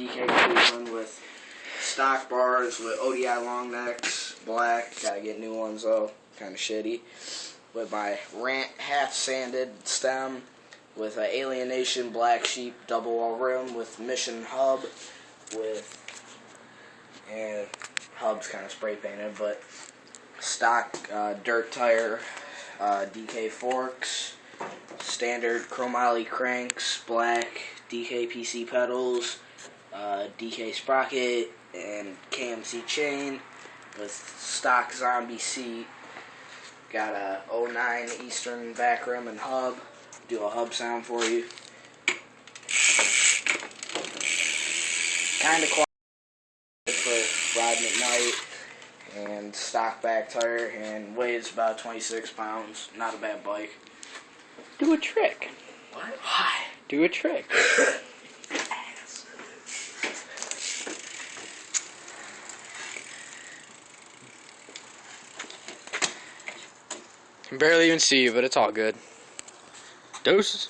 DK Cleveland with stock bars with ODI long necks, black. Gotta get new ones though, kind of shitty. With my Rant half sanded stem with an Alienation Black Sheep double wall rim with Mission hub and hub's kind of spray painted, but stock dirt tire, DK forks, standard chromoly cranks, black DK PC pedals, DK sprocket, and KMC chain with stock zombie seat. Got a 09 Eastern back rim and hub. Do a hub sound for you. Kind of quiet for riding at night. And stock back tire and weighs about 26 pounds. Not a bad bike. Do a trick. What? Why? Do a trick. Can barely even see you, but it's all good. Doses.